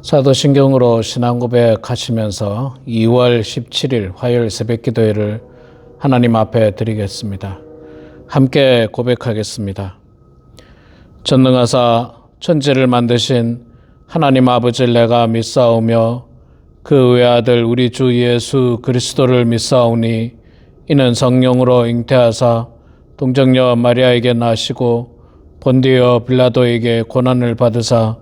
사도신경으로 신앙고백 하시면서 2월 17일 화요일 새벽기도회를 하나님 앞에 드리겠습니다. 함께 고백하겠습니다. 전능하사 천지를 만드신 하나님 아버지를 내가 믿사오며 그 외아들 우리 주 예수 그리스도를 믿사오니 이는 성령으로 잉태하사 동정녀 마리아에게 나시고 본디오 빌라도에게 고난을 받으사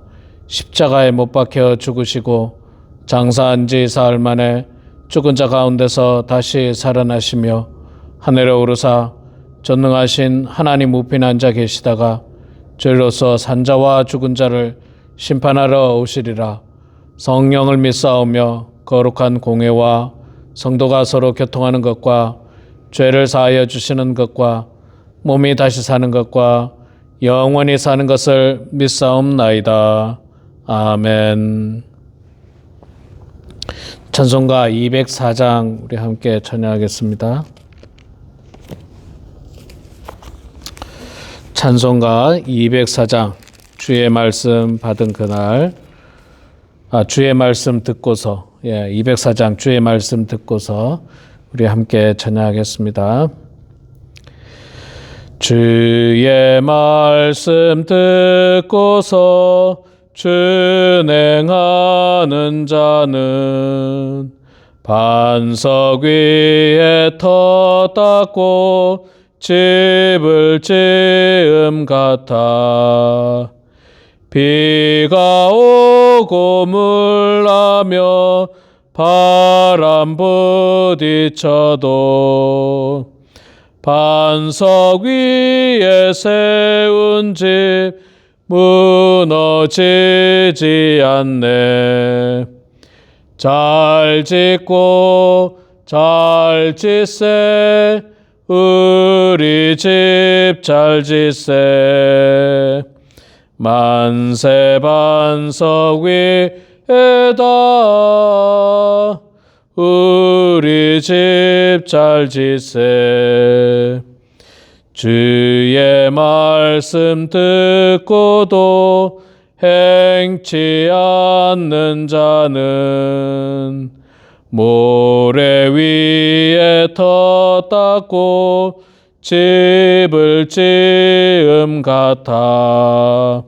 십자가에 못 박혀 죽으시고 장사한 지 사흘 만에 죽은 자 가운데서 다시 살아나시며 하늘에 오르사 전능하신 하나님 우편에 앉아 계시다가 죄로서 산자와 죽은 자를 심판하러 오시리라. 성령을 믿사오며 거룩한 공회와 성도가 서로 교통하는 것과 죄를 사하여 주시는 것과 몸이 다시 사는 것과 영원히 사는 것을 믿사옵나이다. 아멘. 찬송가 204장 우리 함께 찬양하겠습니다. 찬송가 204장 주의 말씀 받은 그날 주의 말씀 듣고서 204장 주의 말씀 듣고서 우리 함께 찬양하겠습니다. 주의 말씀 듣고서 준행하는 자는 반석 위에 터 닦고 집을 지음 같아 비가 오고 물나며 바람 부딪혀도 반석 위에 세운 집 무너지지 않네. 잘 짓고 잘 짓세 우리 집 잘 짓세 만세 반석 위에다 우리 집 잘 짓세. 주의 말씀 듣고도 행치 않는 자는 모래 위에 터 닦고 집을 지음 같아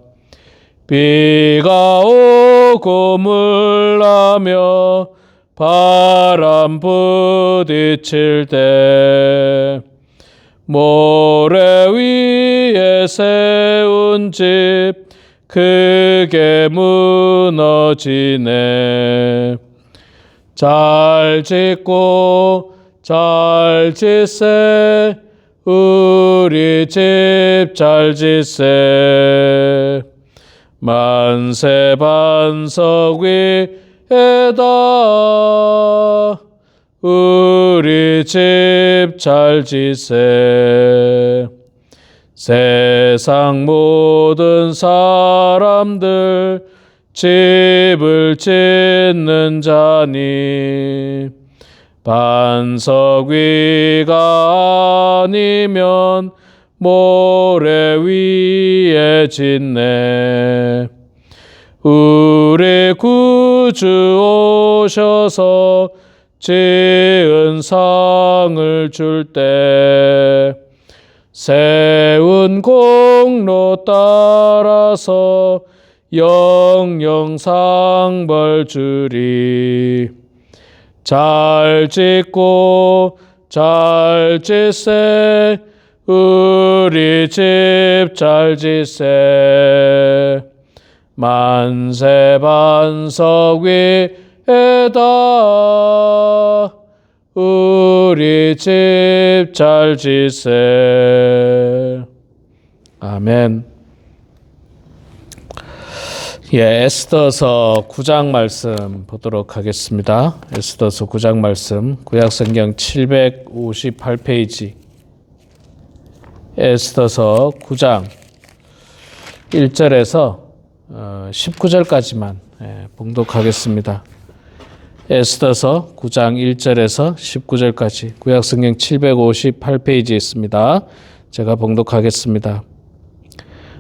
비가 오고 물나며 바람 부딪힐 때 모래 위에 세운 집 크게 무너지네. 잘 짓고 잘 짓세 우리 집 잘 짓세 만세 반석 위에다 우리 집 잘 짓세. 세상 모든 사람들 집을 짓는 자니 반석 위가 아니면 모래 위에 짓네. 우리 구주 오셔서 지은 상을 줄 때 세운 공로 따라서 영영 상벌 주리. 잘 짓고 잘 짓세 우리 집 잘 짓세 만세 반석 위에다 우리 집 잘 짓세. 아멘. 에스더서 9장 말씀 보도록 하겠습니다. 에스더서 9장 말씀 구약성경 758페이지 에스더서 9장 1절에서 19절까지만 봉독하겠습니다. 에스더서 9장 1절에서 19절까지 구약성경 758페이지에 있습니다. 제가 봉독하겠습니다.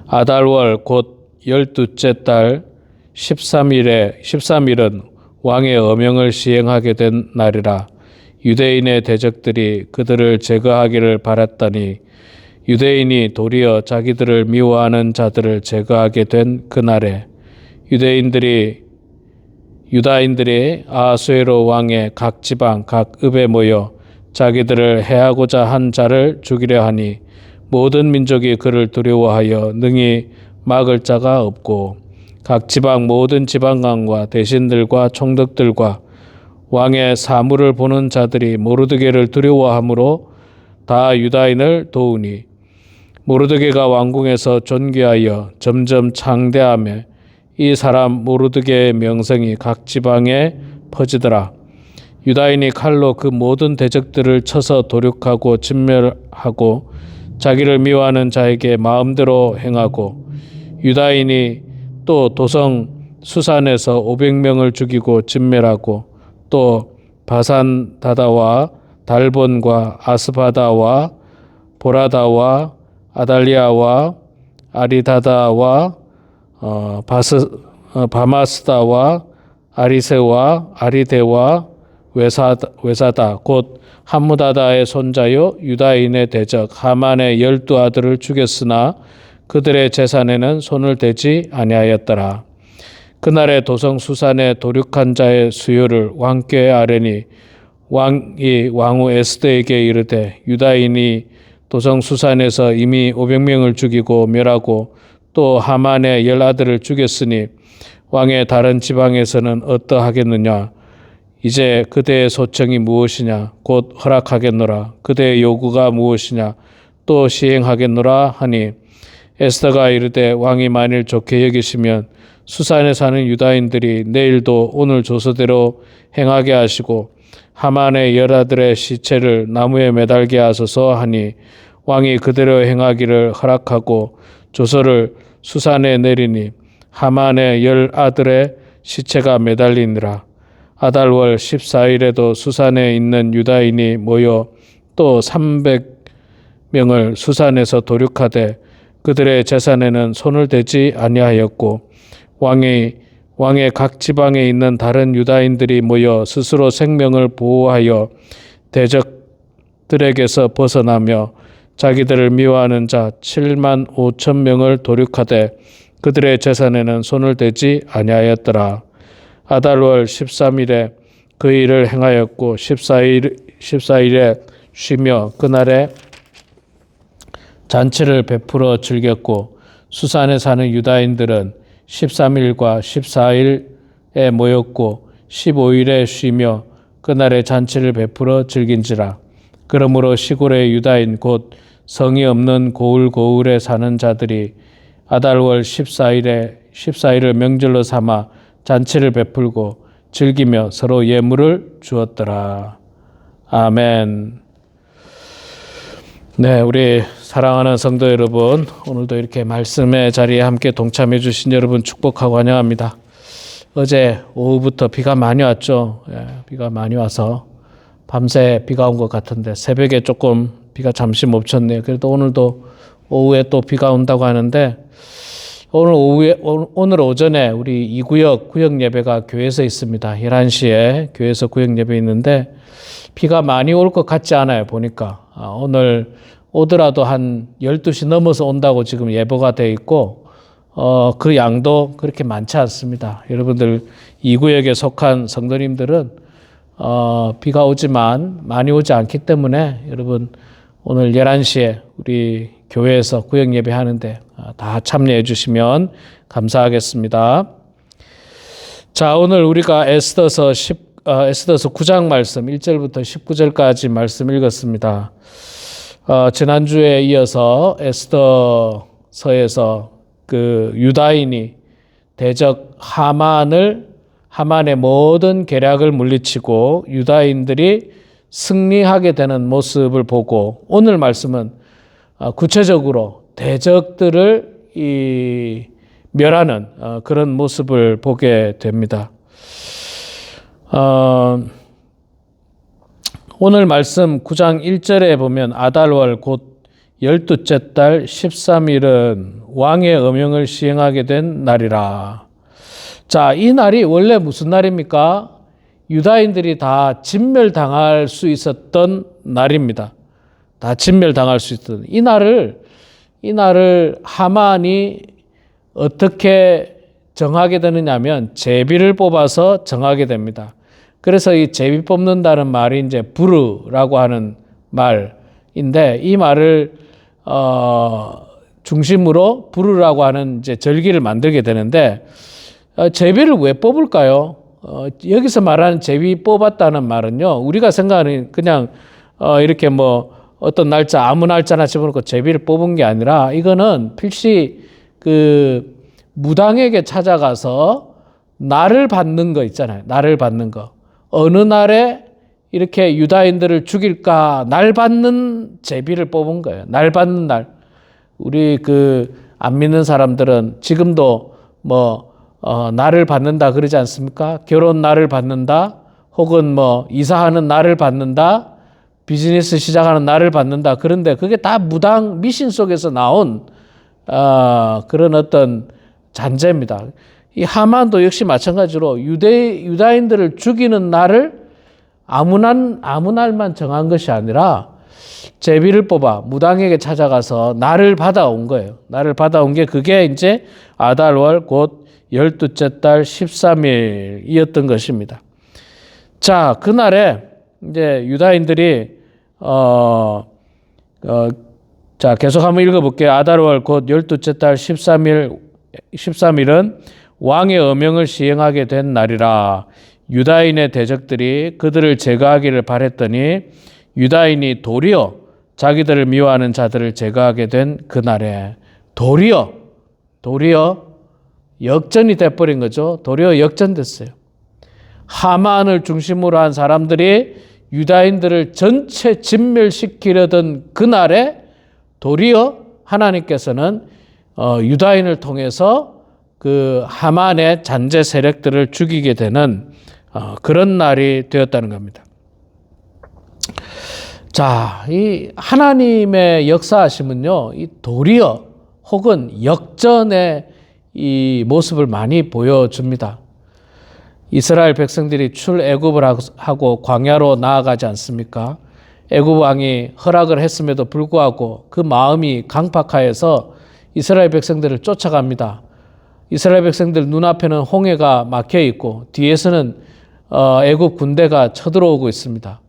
아달월 곧 12째 달 13일은 왕의 어명을 시행하게 된 날이라. 유대인의 대적들이 그들을 제거하기를 바랐더니 유대인이 도리어 자기들을 미워하는 자들을 제거하게 된 그날에 유다인들이 아하수에로 왕의 각 지방 각 읍에 모여 자기들을 해하고자 한 자를 죽이려 하니 모든 민족이 그를 두려워하여 능히 막을 자가 없고 각 지방 모든 지방관과 대신들과 총독들과 왕의 사물을 보는 자들이 모르드게를 두려워하므로 다 유다인을 도우니 모르드게가 왕궁에서 존귀하여 점점 창대하며 이 사람 모르드게의 명성이 각 지방에 퍼지더라. 유다인이 칼로 그 모든 대적들을 쳐서 도륙하고 진멸하고 자기를 미워하는 자에게 마음대로 행하고 유다인이 또 도성 수산에서 500명을 죽이고 진멸하고 또 바산 다다와 달본과 아스바다와 보라다와 아달리아와 아리다다와 바마스다와 아리세와 아리데와 외사다 곧 함무다다의 손자요 유다인의 대적 하만의 12 아들을 죽였으나 그들의 재산에는 손을 대지 아니하였더라. 그날에 도성 수산에 도륙한 자의 수요를 왕께 아뢰니 왕이 왕후 에스더에게 이르되 유다인이 도성 수산에서 이미 500명을 죽이고 멸하고 또 하만의 10 아들을 죽였으니 왕의 다른 지방에서는 어떠하겠느냐. 이제 그대의 소청이 무엇이냐. 곧 허락하겠노라. 그대의 요구가 무엇이냐. 또 시행하겠노라 하니 에스더가 이르되 왕이 만일 좋게 여기시면 수산에 사는 유다인들이 내일도 오늘 조서대로 행하게 하시고 하만의 10 아들의 시체를 나무에 매달게 하소서 하니 왕이 그대로 행하기를 허락하고 조서를 수산에 내리니 하만의 10 아들의 시체가 매달리니라. 아달월 14일에도 수산에 있는 유다인이 모여 또 300명을 수산에서 도륙하되 그들의 재산에는 손을 대지 아니하였고 왕의 각 지방에 있는 다른 유다인들이 모여 스스로 생명을 보호하여 대적들에게서 벗어나며 자기들을 미워하는 자 7만 5천 명을 도륙하되 그들의 재산에는 손을 대지 아니하였더라. 아달월 13일에 그 일을 행하였고 14일에 쉬며 그날에 잔치를 베풀어 즐겼고 수산에 사는 유다인들은 13일과 14일에 모였고 15일에 쉬며 그날에 잔치를 베풀어 즐긴지라. 그러므로 시골의 유다인 곧 성이 없는 고을에 사는 자들이 아달월 14일을 명절로 삼아 잔치를 베풀고 즐기며 서로 예물을 주었더라. 아멘. 네, 우리 사랑하는 성도 여러분, 오늘도 이렇게 말씀의 자리에 함께 동참해 주신 여러분 축복하고 환영합니다. 어제 오후부터 비가 많이 왔죠. 비가 많이 와서 밤새 비가 온 것 같은데 새벽에 조금 비가 잠시 멈췄네요. 그래도 오늘도 오후에 또 비가 온다고 하는데 오늘 오전에 우리 이구역 구역 예배가 교회에서 있습니다. 11시에 교회에서 구역 예배 있는데 비가 많이 올 것 같지 않아요. 보니까 오늘 오더라도 한 12시 넘어서 온다고 지금 예보가 돼 있고 그 양도 그렇게 많지 않습니다. 여러분들 이 구역에 속한 성도님들은 비가 오지만 많이 오지 않기 때문에 여러분 오늘 11시에 우리 교회에서 구역 예배 하는데 다 참여해 주시면 감사하겠습니다. 자, 오늘 우리가 에스더서 9장 말씀 1절부터 19절까지 말씀 읽었습니다. 지난주에 이어서 에스더서에서 그 유다인이 대적 하만의 모든 계략을 물리치고 유다인들이 승리하게 되는 모습을 보고 오늘 말씀은 구체적으로 대적들을 멸하는 그런 모습을 보게 됩니다. 오늘 말씀 9장 1절에 보면 아달월 곧 12째 달 13일은 왕의 어명을 시행하게 된 날이라. 자, 이 날이 원래 무슨 날입니까? 유다인들이 다 진멸당할 수 있었던 날입니다. 다 진멸당할 수 있었던 이 날을 하만이 어떻게 정하게 되느냐면 제비를 뽑아서 정하게 됩니다. 그래서 이 제비 뽑는다는 말이 이제 부르라고 하는 말인데 이 말을 중심으로 부르라고 하는 이제 절기를 만들게 되는데 제비를 왜 뽑을까요? 여기서 말하는 제비 뽑았다는 말은요, 우리가 생각하는 그냥 이렇게 뭐 어떤 날짜 아무 날짜나 집어넣고 제비를 뽑은 게 아니라 이거는 필시 그 무당에게 찾아가서 날을 받는 거 있잖아요. 날을 받는 거. 어느 날에 이렇게 유다인들을 죽일까 날 받는 제비를 뽑은 거예요. 날 받는 날. 우리 안 믿는 사람들은 지금도 뭐 날을 받는다 그러지 않습니까? 결혼 날을 받는다, 혹은 뭐 이사하는 날을 받는다, 비즈니스 시작하는 날을 받는다. 그런데 그게 다 무당 미신 속에서 나온 그런 어떤 잔재입니다. 이 하만도 역시 마찬가지로 유다인들을 죽이는 날을 아무 날만 정한 것이 아니라 제비를 뽑아 무당에게 찾아가서 날을 받아온 거예요. 날을 받아온 게 그게 이제 아달월 곧 12째 달 13일이었던 것입니다. 자, 그날에 이제 유다인들이 자, 계속 한번 읽어볼게요. 아달월 곧 12째 달 13일은 왕의 어명을 시행하게 된 날이라. 유다인의 대적들이 그들을 제거하기를 바랬더니 유다인이 도리어 자기들을 미워하는 자들을 제거하게 된 그날에 도리어 역전이 돼버린 거죠. 도리어 역전됐어요. 하만을 중심으로 한 사람들이 유다인들을 전체 진멸시키려던 그날에 도리어 하나님께서는 유다인을 통해서 그 하만의 잔재 세력들을 죽이게 되는 그런 날이 되었다는 겁니다. 자, 이 하나님의 역사하심은요, 이 도리어 혹은 역전의 이 모습을 많이 보여줍니다. 이스라엘 백성들이 출애굽을 하고 광야로 나아가지 않습니까? 애굽 왕이 허락을 했음에도 불구하고 그 마음이 강팍하여서 이스라엘 백성들을 쫓아갑니다. 이스라엘 백성들 눈앞에는 홍해가 막혀 있고 뒤에서는 애굽 군대가 쳐들어오고 있습니다.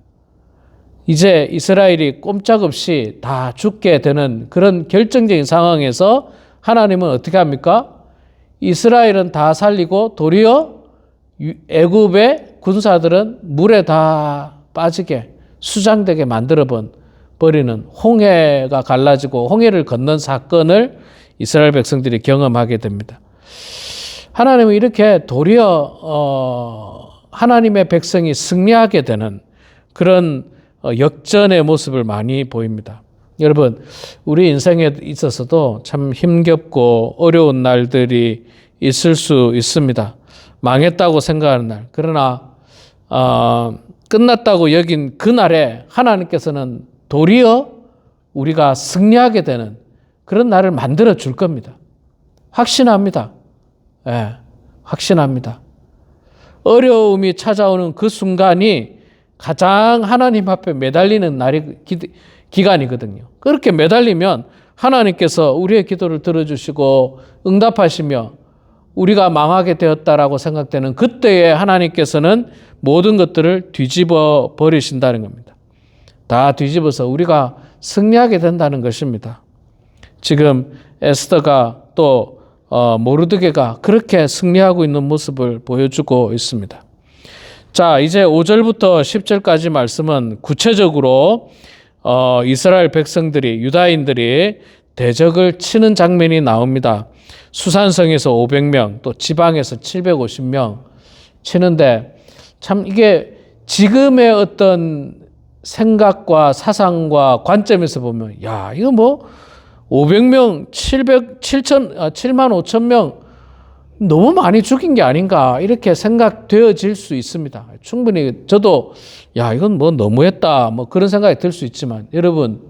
이제 이스라엘이 꼼짝없이 다 죽게 되는 그런 결정적인 상황에서 하나님은 어떻게 합니까? 이스라엘은 다 살리고 도리어 애굽의 군사들은 물에 다 빠지게 수장되게 만들어 버리는 홍해가 갈라지고 홍해를 건넌 사건을 이스라엘 백성들이 경험하게 됩니다. 하나님은 이렇게 도리어 하나님의 백성이 승리하게 되는 그런 역전의 모습을 많이 보입니다. 여러분, 우리 인생에 있어서도 참 힘겹고 어려운 날들이 있을 수 있습니다. 망했다고 생각하는 날. 그러나 끝났다고 여긴 그날에 하나님께서는 도리어 우리가 승리하게 되는 그런 날을 만들어 줄 겁니다. 확신합니다. 예, 확신합니다. 어려움이 찾아오는 그 순간이 가장 하나님 앞에 매달리는 기간이거든요. 그렇게 매달리면 하나님께서 우리의 기도를 들어주시고 응답하시며 우리가 망하게 되었다라고 생각되는 그때에 하나님께서는 모든 것들을 뒤집어 버리신다는 겁니다. 다 뒤집어서 우리가 승리하게 된다는 것입니다. 지금 에스더가 또 모르드게가 그렇게 승리하고 있는 모습을 보여주고 있습니다. 자, 이제 5절부터 10절까지 말씀은 구체적으로 이스라엘 백성들이 유다인들이 대적을 치는 장면이 나옵니다. 수산성에서 500명, 또 지방에서 750명 치는데 참 이게 지금의 어떤 생각과 사상과 관점에서 보면 야, 이거 뭐 500명, 7만 5천 명 너무 많이 죽인 게 아닌가 이렇게 생각되어질 수 있습니다. 충분히 저도 야, 이건 뭐 너무했다 뭐 그런 생각이 들 수 있지만 여러분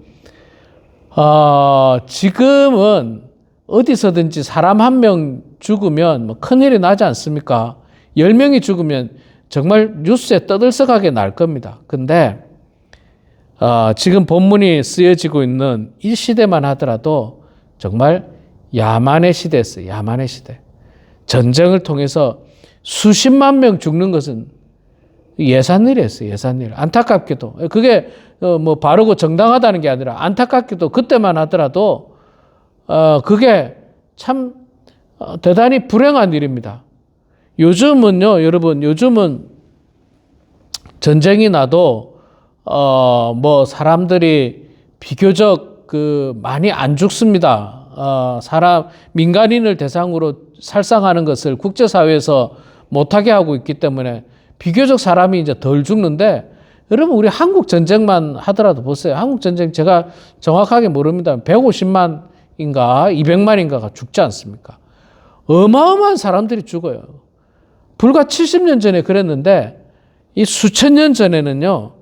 지금은 어디서든지 사람 한 명 죽으면 뭐 큰일이 나지 않습니까? 10명이 죽으면 정말 뉴스에 떠들썩하게 날 겁니다. 근데 지금 본문이 쓰여지고 있는 이 시대만 하더라도 정말 야만의 시대였어요. 야만의 시대. 전쟁을 통해서 수십만 명 죽는 것은 예산일이었어요. 예산일. 안타깝게도. 그게 뭐 바르고 정당하다는 게 아니라 안타깝게도 그때만 하더라도 그게 참 대단히 불행한 일입니다. 요즘은요, 여러분, 요즘은 전쟁이 나도 뭐 사람들이 비교적 많이 안 죽습니다. 민간인을 대상으로 살상하는 것을 국제사회에서 못하게 하고 있기 때문에 비교적 사람이 이제 덜 죽는데, 여러분, 우리 한국 전쟁만 하더라도 보세요. 한국 전쟁 제가 정확하게 모릅니다. 150만인가 200만인가가 죽지 않습니까? 어마어마한 사람들이 죽어요. 불과 70년 전에 그랬는데 이 수천 년 전에는요,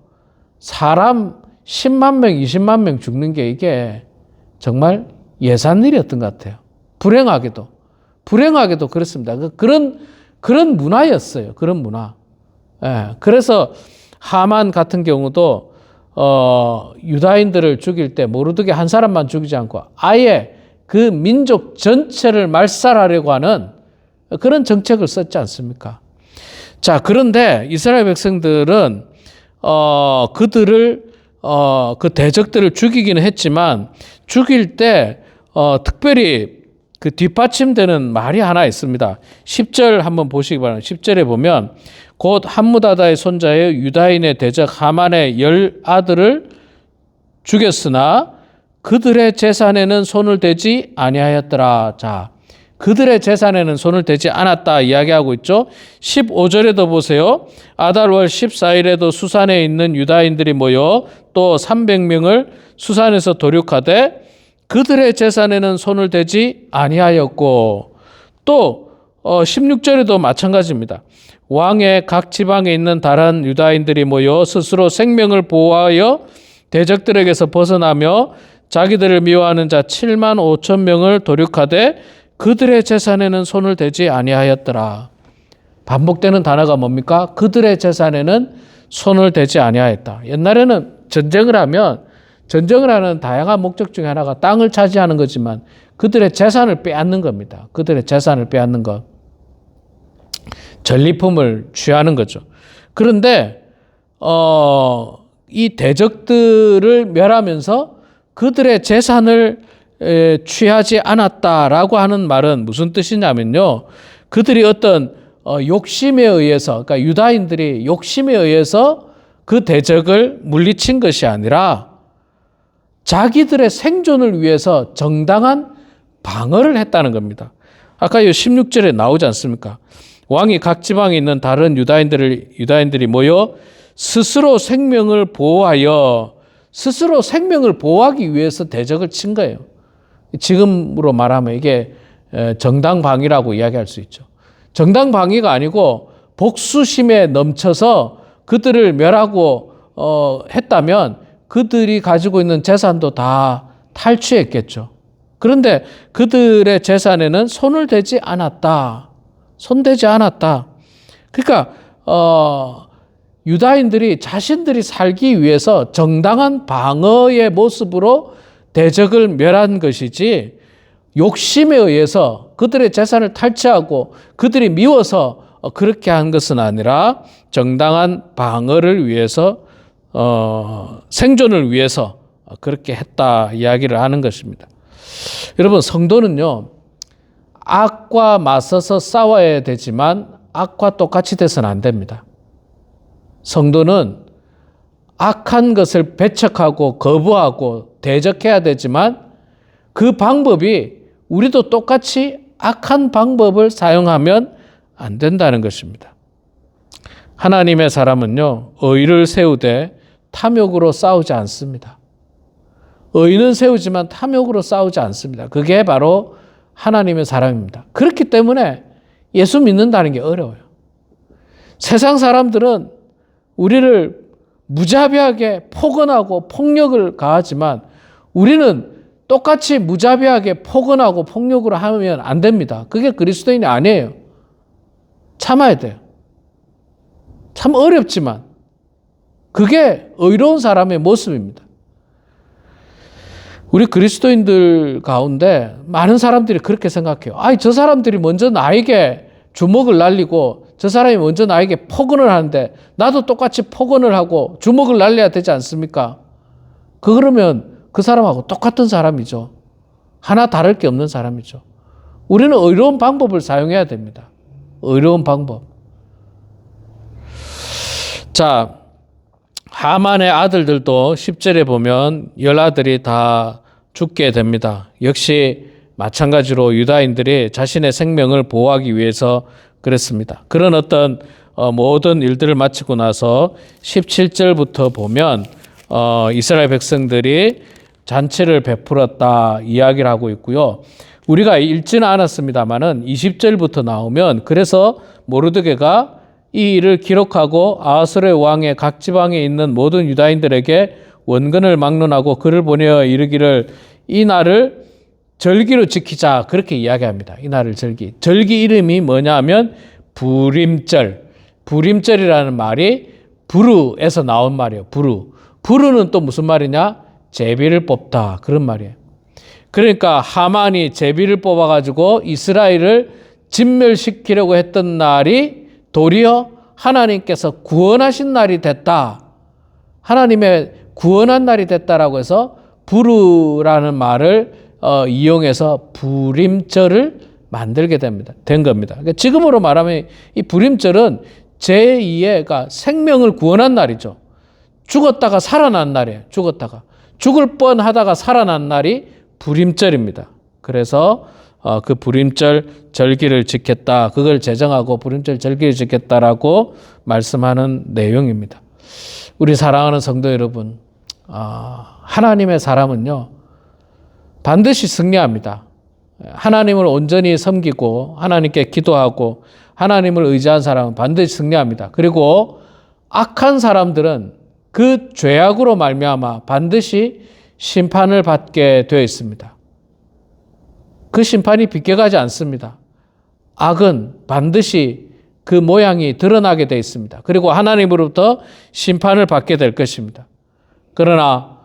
사람 10만 명, 20만 명 죽는 게 이게 정말 예산일이었던 것 같아요. 불행하게도 그렇습니다. 그런 문화였어요. 그런 문화. 예, 그래서 하만 같은 경우도 유다인들을 죽일 때 모르드게 한 사람만 죽이지 않고 아예 그 민족 전체를 말살하려고 하는 그런 정책을 썼지 않습니까? 자, 그런데 이스라엘 백성들은 그들을 그 대적들을 죽이기는 했지만 죽일 때 특별히 그 뒷받침되는 말이 하나 있습니다. 10절 한번 보시기 바랍니다. 10절에 보면 곧 함무다다의 손자의 유다인의 대적 하만의 10아들을 죽였으나 그들의 재산에는 손을 대지 아니하였더라. 자, 그들의 재산에는 손을 대지 않았다 이야기하고 있죠. 15절에도 보세요. 아달월 14일에도 수산에 있는 유다인들이 모여 또 300명을 수산에서 도륙하되 그들의 재산에는 손을 대지 아니하였고, 또 16절에도 마찬가지입니다. 왕의 각 지방에 있는 다른 유다인들이 모여 스스로 생명을 보호하여 대적들에게서 벗어나며 자기들을 미워하는 자 7만 5천 명을 도륙하되 그들의 재산에는 손을 대지 아니하였더라. 반복되는 단어가 뭡니까? 그들의 재산에는 손을 대지 아니하였다. 옛날에는 전쟁을 하는 다양한 목적 중에 하나가 땅을 차지하는 거지만 그들의 재산을 빼앗는 겁니다. 그들의 재산을 빼앗는 것. 전리품을 취하는 거죠. 그런데 이 대적들을 멸하면서 그들의 재산을 취하지 않았다라고 하는 말은 무슨 뜻이냐면요. 그들이 어떤 욕심에 의해서, 그러니까 유다인들이 욕심에 의해서 그 대적을 물리친 것이 아니라 자기들의 생존을 위해서 정당한 방어를 했다는 겁니다. 아까 이 16절에 나오지 않습니까? 왕이 각 지방에 있는 다른 유다인들이 모여 스스로 생명을 보호하기 위해서 대적을 친 거예요. 지금으로 말하면 이게 정당방위라고 이야기할 수 있죠. 정당방위가 아니고 복수심에 넘쳐서 그들을 멸하고 했다면 그들이 가지고 있는 재산도 다 탈취했겠죠. 그런데 그들의 재산에는 손을 대지 않았다. 손대지 않았다. 그러니까 유다인들이 자신들이 살기 위해서 정당한 방어의 모습으로 대적을 멸한 것이지 욕심에 의해서 그들의 재산을 탈취하고 그들이 미워서 그렇게 한 것은 아니라 정당한 방어를 위해서 생존을 위해서 그렇게 했다 이야기를 하는 것입니다. 여러분, 성도는요, 악과 맞서서 싸워야 되지만 악과 똑같이 돼서는 안 됩니다. 성도는 악한 것을 배척하고 거부하고 대적해야 되지만 그 방법이 우리도 똑같이 악한 방법을 사용하면 안 된다는 것입니다. 하나님의 사람은요, 의를 세우되 탐욕으로 싸우지 않습니다. 의는 세우지만 탐욕으로 싸우지 않습니다. 그게 바로 하나님의 사람입니다. 그렇기 때문에 예수 믿는다는 게 어려워요. 세상 사람들은 우리를 무자비하게 폭언하고 폭력을 가하지만 우리는 똑같이 무자비하게 폭언하고 폭력으로 하면 안 됩니다. 그게 그리스도인이 아니에요. 참아야 돼요. 참 어렵지만 그게 의로운 사람의 모습입니다. 우리 그리스도인들 가운데 많은 사람들이 그렇게 생각해요. 저 사람들이 먼저 나에게 주먹을 날리고 저 사람이 먼저 나에게 폭언을 하는데 나도 똑같이 폭언을 하고 주먹을 날려야 되지 않습니까? 그러면 그 사람하고 똑같은 사람이죠. 하나 다를 게 없는 사람이죠. 우리는 의로운 방법을 사용해야 됩니다. 의로운 방법. 자, 하만의 아들들도 10절에 보면 10아들이 다 죽게 됩니다. 역시 마찬가지로 유다인들이 자신의 생명을 보호하기 위해서 그랬습니다. 그런 어떤 모든 일들을 마치고 나서 17절부터 보면 이스라엘 백성들이 잔치를 베풀었다 이야기를 하고 있고요. 우리가 읽지는 않았습니다만은 20절부터 나오면 그래서 모르드게가 이 일을 기록하고 아하스웨로 왕의 각 지방에 있는 모든 유다인들에게 원근을 막론하고 글을 보내어 이르기를 이 날을 절기로 지키자 그렇게 이야기합니다. 이 날을 절기. 절기 이름이 뭐냐 하면 부림절. 부림절이라는 말이 부르에서 나온 말이에요. 부르. 부르는 또 무슨 말이냐? 제비를 뽑다. 그런 말이에요. 그러니까 하만이 제비를 뽑아가지고 이스라엘을 진멸시키려고 했던 날이 도리어 하나님께서 구원하신 날이 됐다. 하나님의 구원한 날이 됐다라고 해서 부르라는 말을 이용해서 부림절을 만들게 된 겁니다. 그러니까 지금으로 말하면 이 부림절은 제2의 생명을 구원한 날이죠. 죽었다가 살아난 날이에요. 죽을 뻔하다가 살아난 날이 부림절입니다. 그래서 그 부림절 절기를 지켰다. 그걸 제정하고 부림절 절기를 지켰다라고 말씀하는 내용입니다. 우리 사랑하는 성도 여러분, 하나님의 사람은요 반드시 승리합니다. 하나님을 온전히 섬기고 하나님께 기도하고 하나님을 의지한 사람은 반드시 승리합니다. 그리고 악한 사람들은 그 죄악으로 말미암아 반드시 심판을 받게 되어 있습니다. 그 심판이 비껴가지 않습니다. 악은 반드시 그 모양이 드러나게 되어 있습니다. 그리고 하나님으로부터 심판을 받게 될 것입니다. 그러나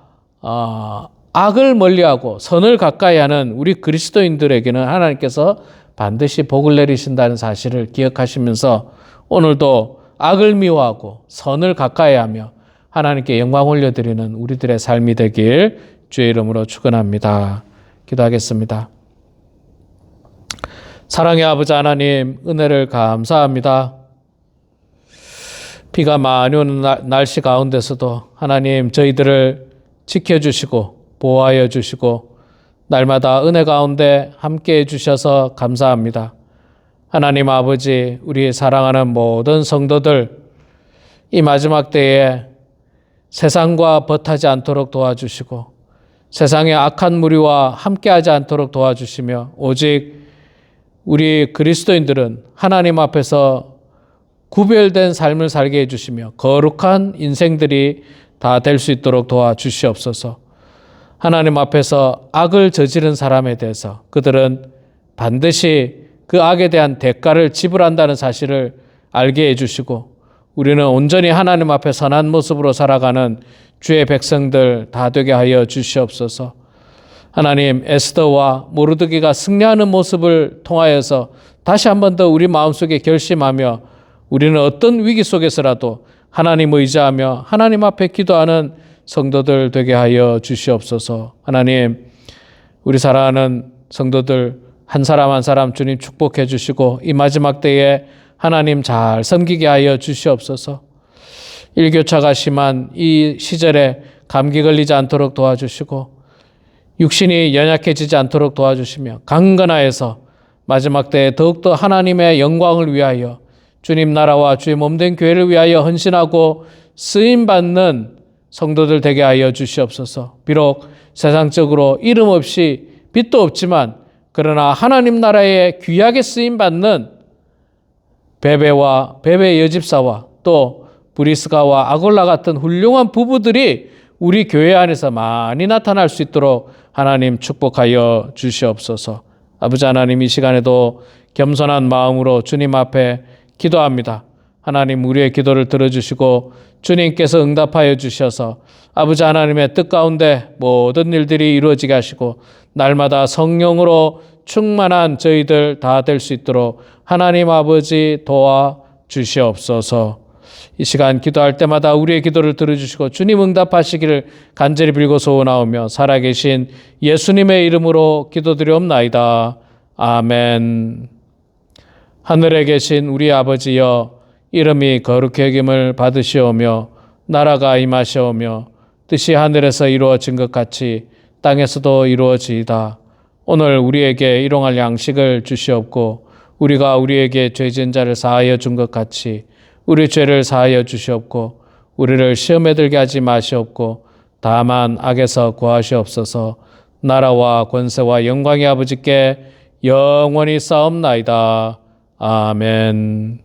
악을 멀리하고 선을 가까이하는 우리 그리스도인들에게는 하나님께서 반드시 복을 내리신다는 사실을 기억하시면서 오늘도 악을 미워하고 선을 가까이하며 하나님께 영광 올려드리는 우리들의 삶이 되길 주의 이름으로 축원합니다. 기도하겠습니다. 사랑의 아버지 하나님, 은혜를 감사합니다. 비가 많이 오는 날씨 가운데서도 하나님 저희들을 지켜주시고 보호하여 주시고 날마다 은혜 가운데 함께해 주셔서 감사합니다. 하나님 아버지, 우리 사랑하는 모든 성도들 이 마지막 때에 세상과 벗하지 않도록 도와주시고 세상의 악한 무리와 함께하지 않도록 도와주시며 오직 우리 그리스도인들은 하나님 앞에서 구별된 삶을 살게 해주시며 거룩한 인생들이 다 될 수 있도록 도와주시옵소서. 하나님 앞에서 악을 저지른 사람에 대해서 그들은 반드시 그 악에 대한 대가를 지불한다는 사실을 알게 해주시고 우리는 온전히 하나님 앞에 선한 모습으로 살아가는 주의 백성들 다 되게 하여 주시옵소서. 하나님, 에스더와 모르드게가 승리하는 모습을 통하여서 다시 한 번 더 우리 마음속에 결심하며 우리는 어떤 위기 속에서라도 하나님 의지하며 하나님 앞에 기도하는 성도들 되게 하여 주시옵소서. 하나님, 우리 사랑하는 성도들 한 사람 한 사람 주님 축복해 주시고 이 마지막 때에 하나님 잘 섬기게 하여 주시옵소서. 일교차가 심한 이 시절에 감기 걸리지 않도록 도와주시고 육신이 연약해지지 않도록 도와주시며 강건하여서 마지막 때에 더욱더 하나님의 영광을 위하여 주님 나라와 주의 몸된 교회를 위하여 헌신하고 쓰임받는 성도들 되게 하여 주시옵소서. 비록 세상적으로 이름 없이 빛도 없지만 그러나 하나님 나라에 귀하게 쓰임받는 베베의 여집사와 또 브리스가와 아골라 같은 훌륭한 부부들이 우리 교회 안에서 많이 나타날 수 있도록 하나님 축복하여 주시옵소서. 아버지 하나님, 이 시간에도 겸손한 마음으로 주님 앞에 기도합니다. 하나님, 우리의 기도를 들어주시고 주님께서 응답하여 주셔서 아버지 하나님의 뜻 가운데 모든 일들이 이루어지게 하시고 날마다 성령으로 충만한 저희들 다 될 수 있도록 하나님 아버지 도와 주시옵소서. 이 시간 기도할 때마다 우리의 기도를 들어주시고 주님 응답하시기를 간절히 빌고 소원하오며 살아계신 예수님의 이름으로 기도드리옵나이다. 아멘. 하늘에 계신 우리 아버지여, 이름이 거룩히 여김을 받으시오며 나라가 임하시오며 뜻이 하늘에서 이루어진 것 같이 땅에서도 이루어지이다. 오늘 우리에게 일용할 양식을 주시옵고 우리가 우리에게 죄 지은 자를 사하여 준 것 같이 우리 죄를 사하여 주시옵고 우리를 시험에 들게 하지 마시옵고 다만 악에서 구하시옵소서. 나라와 권세와 영광의 아버지께 영원히 싸움나이다. 아멘.